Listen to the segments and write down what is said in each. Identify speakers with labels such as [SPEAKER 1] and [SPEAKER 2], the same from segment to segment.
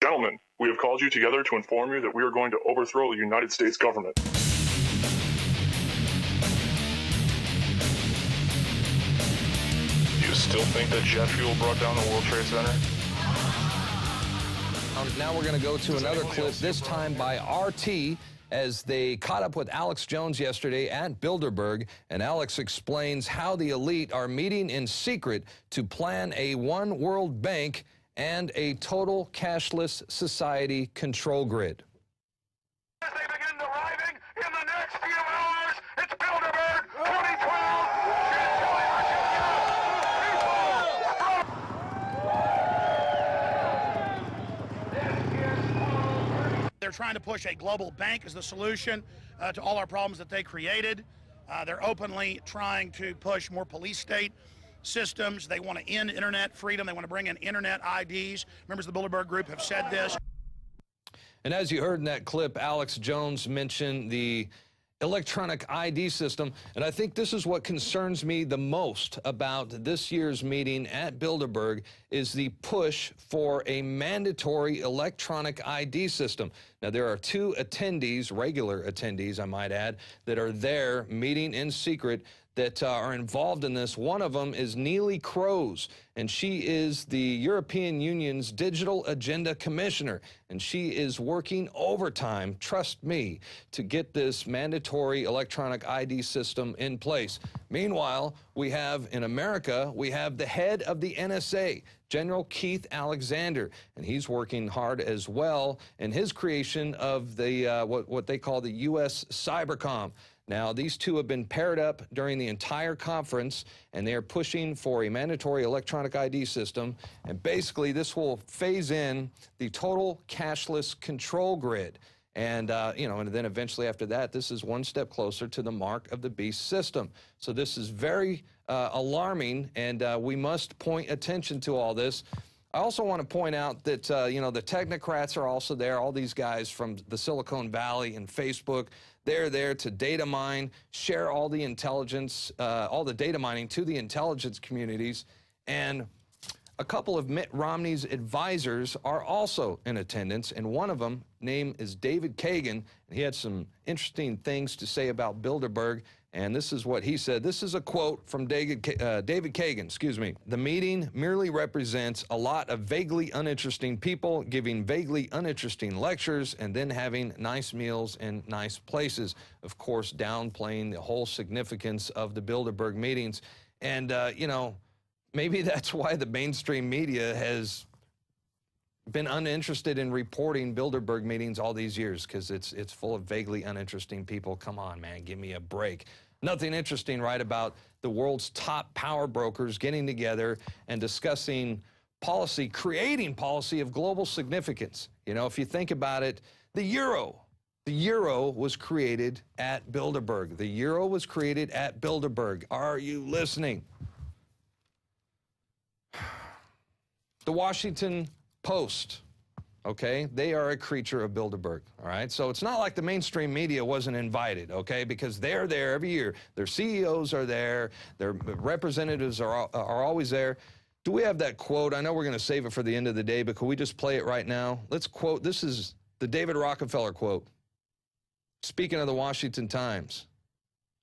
[SPEAKER 1] Gentlemen, we have called you together to inform you that we are going to overthrow the United States government. Do you still think that jet fuel brought down the World Trade Center?
[SPEAKER 2] Now we're going to go to another clip, this time by RT, as they caught up with Alex Jones yesterday at Bilderberg, and Alex explains how the elite are meeting in secret to plan a one world bank and a total cashless society control grid.
[SPEAKER 3] As they begin arriving in the next few hours, it's Bilderberg 2012.
[SPEAKER 4] They're trying to push a global bank as the solution to all our problems that they created. They're openly trying to push more police state systems. They want to end internet freedom. They want to bring in internet IDs. Members of the Bilderberg Group have said this.
[SPEAKER 2] And as you heard in that clip, Alex Jones mentioned the electronic ID system, and I think this is what concerns me the most about this year's meeting at Bilderberg is the push for a mandatory electronic ID system. Now, there are two attendees, regular attendees, I might add, that are there meeting in secret that are involved in this. One of them is Neelie Kroes, and she is the European Union's Digital Agenda Commissioner, and she is working overtime, trust me, to get this mandatory electronic ID system in place. Meanwhile, we have in America, we have the head of the NSA, General Keith Alexander, and he's working hard as well in his creation of the what they call the U.S. Cybercom. Now, these two have been paired up during the entire conference, and they are pushing for a mandatory electronic ID system. And basically, this will phase in the total cashless control grid. And, and then eventually after that, this is one step closer to the mark of the beast system. So this is very alarming, and we must point attention to all this. I also want to point out that, the technocrats are also there, all these guys from the Silicon Valley and Facebook. They're there to data mine, share all the intelligence, all the data mining to the intelligence communities. And a couple of Mitt Romney's advisors are also in attendance, and one of them, name is David Kagan, and he had some interesting things to say about Bilderberg, and this is what he said. This is a quote from David Kagan, "The meeting merely represents a lot of vaguely uninteresting people giving vaguely uninteresting lectures and then having nice meals in nice places," of course downplaying the whole significance of the Bilderberg meetings. And, maybe that's why the mainstream media has been uninterested in reporting Bilderberg meetings all these years, because it's full of vaguely uninteresting people. Come on, man, give me a break. Nothing interesting, right, about the world's top power brokers getting together and discussing policy, creating policy of global significance. If you think about it, the euro was created at Bilderberg. The euro was created at Bilderberg. Are you listening? The Washington Post, okay, they are a creature of Bilderberg, all right? So it's not like the mainstream media wasn't invited, okay, because they're there every year. Their CEOs are there. Their representatives are always there. Do we have that quote? I know we're going to save it for the end of the day, but can we just play it right now? Let's quote. This is the David Rockefeller quote. Speaking of the Washington Times.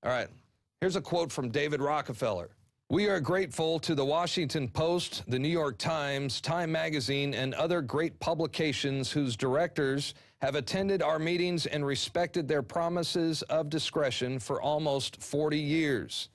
[SPEAKER 2] All right, here's a quote from David Rockefeller. "We are grateful to the Washington Post, the New York Times, Time Magazine, and other great publications whose directors have attended our meetings and respected their promises of discretion for almost 40 years.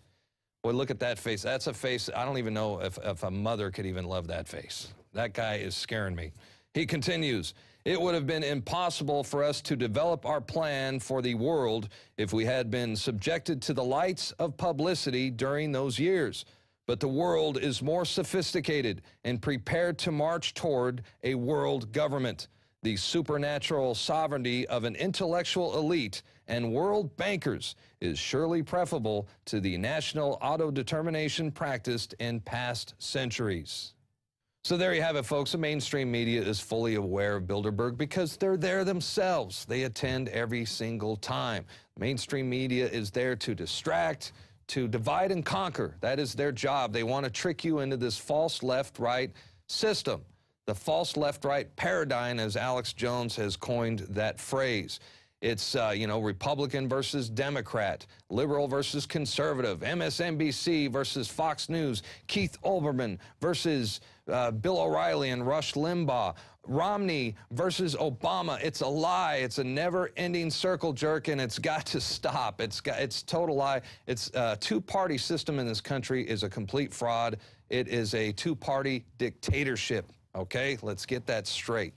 [SPEAKER 2] Boy, look at that face. That's a face, I don't even know if a mother could even love that face. That guy is scaring me. He continues, "It would have been impossible for us to develop our plan for the world if we had been subjected to the lights of publicity during those years. But the world is more sophisticated and prepared to march toward a world government. The supernatural sovereignty of an intellectual elite and world bankers is surely preferable to the national autodetermination practiced in past centuries." So there you have it, folks. The mainstream media is fully aware of Bilderberg because they're there themselves. They attend every single time. Mainstream media is there to distract, to divide and conquer. That is their job. They want to trick you into this false left-right system. the false left-right paradigm, as Alex Jones has coined that phrase. It's, Republican versus Democrat, liberal versus conservative, MSNBC versus Fox News, Keith Olbermann versus Bill O'Reilly and Rush Limbaugh, Romney versus Obama. It's a lie. It's a never-ending circle jerk, and it's got to stop. It's total lie. It's a two-party system in this country is a complete fraud. It is a two-party dictatorship. Okay, let's get that straight.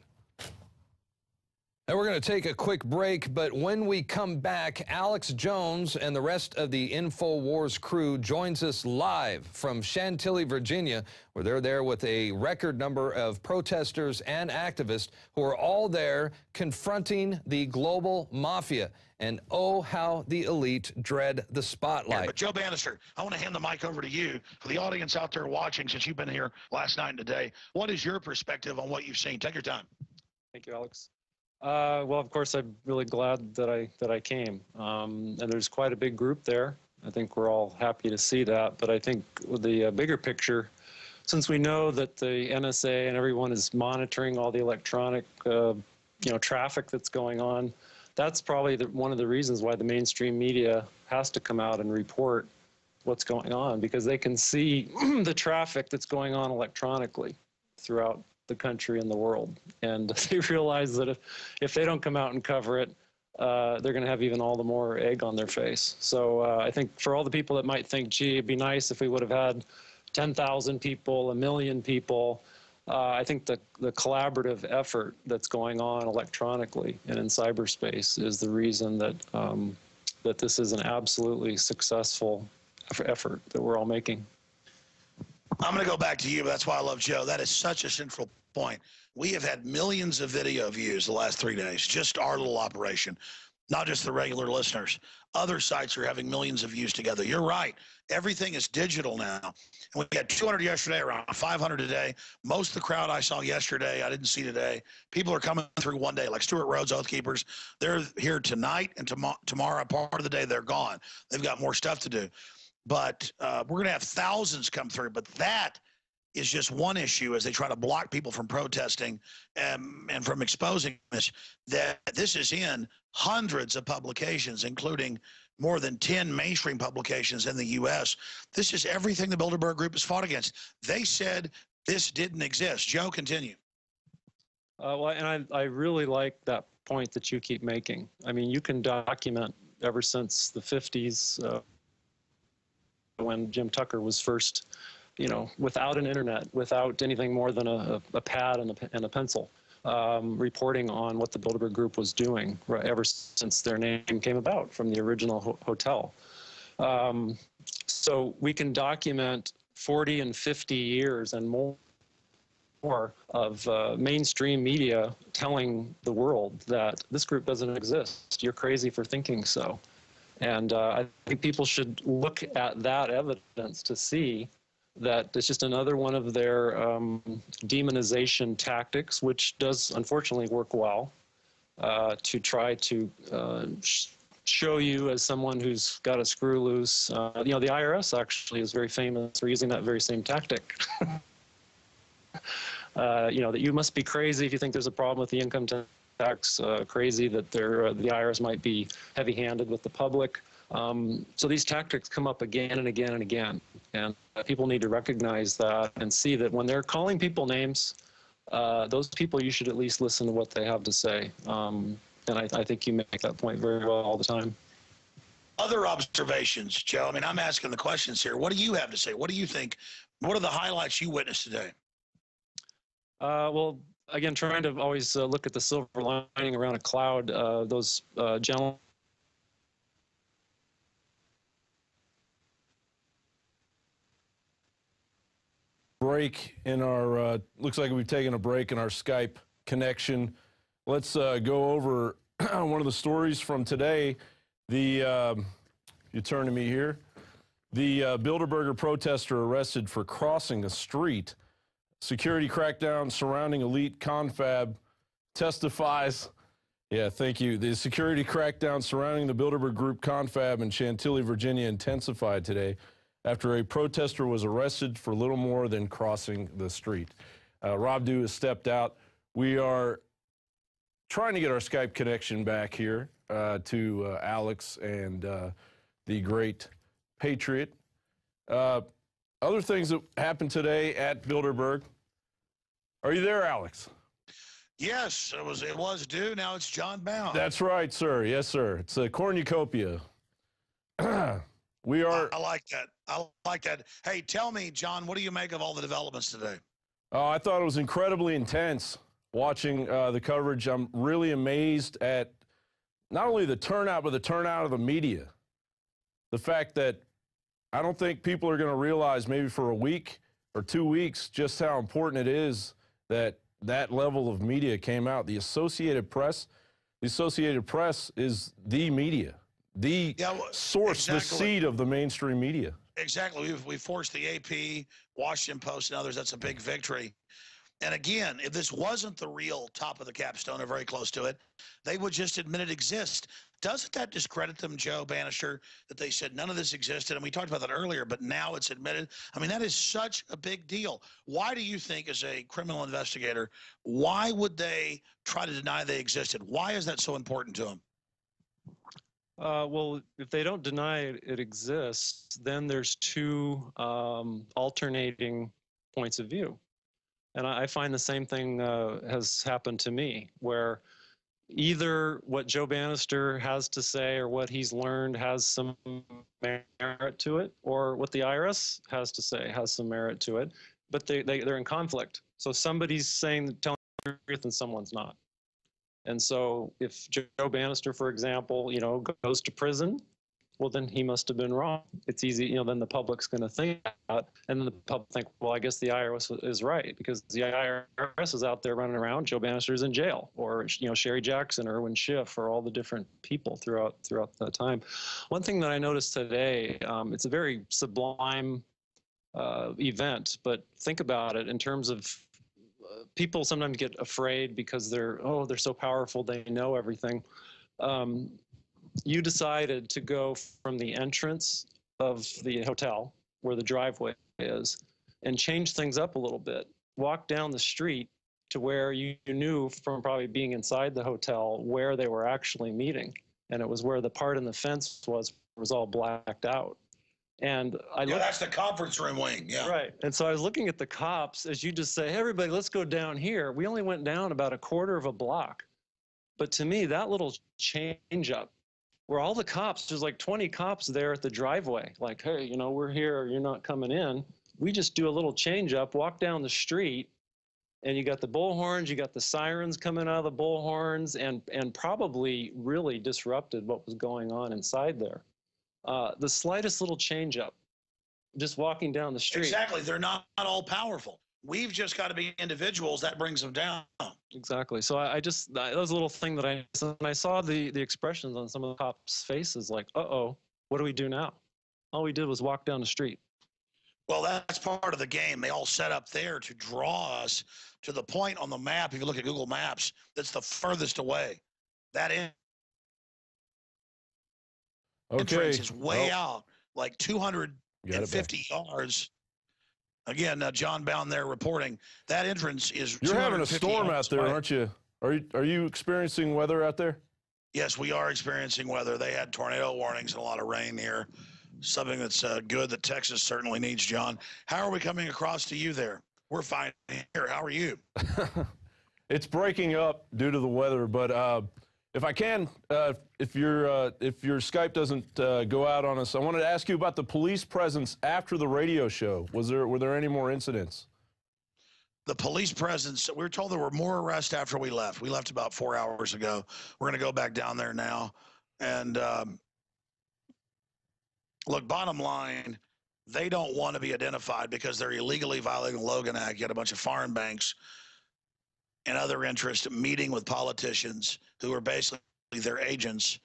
[SPEAKER 2] And we're going to take a quick break, but when we come back, Alex Jones and the rest of the InfoWars crew joins us live from Chantilly, Virginia, where they're there with a record number of protesters and activists who are all there confronting the global mafia. And oh, how the elite dread the spotlight.
[SPEAKER 4] Yeah, but Joe Bannister, I want to hand the mic over to you. For the audience out there watching, since you've been here last night and today, what is your perspective on what you've seen? Take your time.
[SPEAKER 5] Thank you, Alex. Well, of course, I'm really glad that I came. And there's quite a big group there. I think we're all happy to see that. But I think the bigger picture, since we know that the NSA and everyone is monitoring all the electronic, traffic that's going on, that's probably one of the reasons why the mainstream media has to come out and report what's going on, because they can see the traffic that's going on electronically throughout the country and the world. And they realize that if they don't come out and cover it, they're going to have even all the more egg on their face. So I think for all the people that might think, gee, it'd be nice if we would have had 10,000 people, 1 million people, I think the collaborative effort that's going on electronically and in cyberspace is the reason that that this is an absolutely successful effort that we're all making.
[SPEAKER 4] I'm going to go back to you, but that's why I love Joe. That is such a central point. We have had millions of video views the last 3 days, just our little operation, not just the regular listeners. Other sites are having millions of views together. You're right. Everything is digital now. And we had 200 yesterday, around 500 today. Most of the crowd I saw yesterday, I didn't see today. People are coming through one day, like Stuart Rhodes, Oath Keepers. They're here tonight, and tomorrow, part of the day, they're gone. They've got more stuff to do. But we're going to have thousands come through. But that is just one issue as they try to block people from protesting and from exposing this, that this is in hundreds of publications, including more than 10 mainstream publications in the U.S. This is everything the Bilderberg Group has fought against. They said this didn't exist. Joe, continue.
[SPEAKER 5] Well, and I really like that point that you keep making. I mean, you can document ever since the 50s, when Jim Tucker was first, without an internet, without anything more than a pad and a pencil, reporting on what the Bilderberg Group was doing ever since their name came about from the original hotel. So we can document 40 and 50 years and more of mainstream media telling the world that this group doesn't exist. You're crazy for thinking so. And I think people should look at that evidence to see that it's just another one of their demonization tactics, which does unfortunately work well, to try to show you as someone who's got a screw loose. The IRS actually is very famous for using that very same tactic. That you must be crazy if you think there's a problem with the income tax, crazy that the IRS might be heavy-handed with the public. So these tactics come up again and again and again, and people need to recognize that and see that when they're calling people names, those people, you should at least listen to what they have to say. And I think you make that point very well all the time.
[SPEAKER 4] Other observations, Joe? I mean, I'm asking the questions here. What do you have to say? What do you think? What are the highlights you witnessed today?
[SPEAKER 5] Well, again, trying to always look at the silver lining around a cloud, those gentlemen.
[SPEAKER 6] Break in our, looks like we've taken a break in our Skype connection. Let's go over one of the stories from today. You turn to me here. The Bilderberger protester arrested for crossing a street. Security crackdown surrounding elite confab testifies. Yeah, thank you. The security crackdown surrounding the Bilderberg Group confab in Chantilly, Virginia intensified today after a protester was arrested for little more than crossing the street. Rob Dew has stepped out. We are trying to get our Skype connection back here to Alex and the great Patriot. Other things that happened today at Bilderberg. Are you there, Alex?
[SPEAKER 4] Yes, it was due. Now it's John Bound.
[SPEAKER 6] That's right, sir. Yes, sir. It's a cornucopia. We are.
[SPEAKER 4] I like that. I like that. Hey, tell me, John, what do you make of all the developments today?
[SPEAKER 6] Oh, I thought it was incredibly intense watching the coverage. I'm really amazed at not only the turnout, but the turnout of the media. The fact that I don't think people are going to realize maybe for a week or 2 weeks just how important it is that that level of media came out. The Associated Press is the media, the source, exactly. The seed of the mainstream media.
[SPEAKER 4] Exactly. We forced the AP, Washington Post, and others. That's a big victory. And again, if this wasn't the real top of the capstone or very close to it, they would just admit it exists. Doesn't that discredit them, Joe Bannister, that they said none of this existed? And we talked about that earlier, but now it's admitted. I mean, that is such a big deal. Why do you think, as a criminal investigator, why would they try to deny they existed? Why is that so important to them?
[SPEAKER 5] Well, if they don't deny it exists, then there's two alternating points of view. And I find the same thing has happened to me, where either what Joe Bannister has to say or what he's learned has some merit to it, or what the IRS has to say has some merit to it, but they're in conflict. So somebody's telling the truth and someone's not. And so if Joe Bannister, for example, goes to prison, well, then he must have been wrong. It's easy, then the public's going to think that, and then the public think, well, I guess the IRS is right, because the IRS is out there running around. Joe Bannister's in jail, or Sherry Jackson, or Erwin Schiff, or all the different people throughout that time. One thing that I noticed today, it's a very sublime event, but think about it in terms of people sometimes get afraid because they're so powerful, they know everything. You decided to go from the entrance of the hotel, where the driveway is, and change things up a little bit. Walk down the street to where you knew from probably being inside the hotel where they were actually meeting. And it was where the part in the fence was all blacked out. And
[SPEAKER 4] that's the conference room wing. Yeah.
[SPEAKER 5] Right. And so I was looking at the cops as you just say, hey, everybody, let's go down here. We only went down about a quarter of a block. But to me, that little change up, where all the cops, there's like 20 cops there at the driveway, like, hey, we're here, you're not coming in. We just do a little change up, walk down the street, and you got the bullhorns, you got the sirens coming out of the bullhorns, and probably really disrupted what was going on inside there. The slightest little change up, just walking down the street.
[SPEAKER 4] Exactly. They're not all powerful. We've just got to be individuals. That brings them down.
[SPEAKER 5] Exactly. So that was a little thing that I saw the expressions on some of the cops' faces, like, uh-oh, what do we do now? All we did was walk down the street.
[SPEAKER 4] Well, that's part of the game. They all set up there to draw us to the point on the map. If you look at Google Maps, that's the furthest away. That entrance is way out, like 250 yards. Again, John Bound there reporting that entrance is.
[SPEAKER 6] You're having a storm out there, aren't you? Are you experiencing weather out there?
[SPEAKER 4] Yes, we are experiencing weather. They had tornado warnings and a lot of rain here. Something that's good that Texas certainly needs, John. How are we coming across to you there? We're fine here. How are you?
[SPEAKER 6] It's breaking up due to the weather, but if I can, if your Skype doesn't go out on us, I wanted to ask you about the police presence after the radio show. Were there any more incidents?
[SPEAKER 4] The police presence, we were told there were more arrests after we left. We left about 4 hours ago. We're going to go back down there now. And look, bottom line, they don't want to be identified because they're illegally violating the Logan Act. You had a bunch of foreign banks and other interests meeting with politicians who are basically their agents.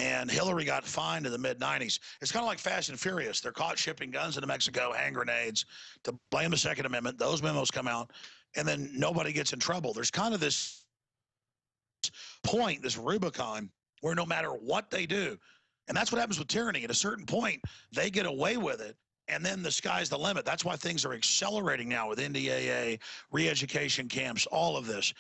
[SPEAKER 4] And Hillary got fined in the mid-90s. It's kind of like Fast and Furious. They're caught shipping guns into Mexico, hand grenades, to blame the Second Amendment. Those memos come out, and then nobody gets in trouble. There's kind of this point, this Rubicon, where no matter what they do, and that's what happens with tyranny. At a certain point, they get away with it, and then the sky's the limit. That's why things are accelerating now with NDAA, re-education camps, all of this.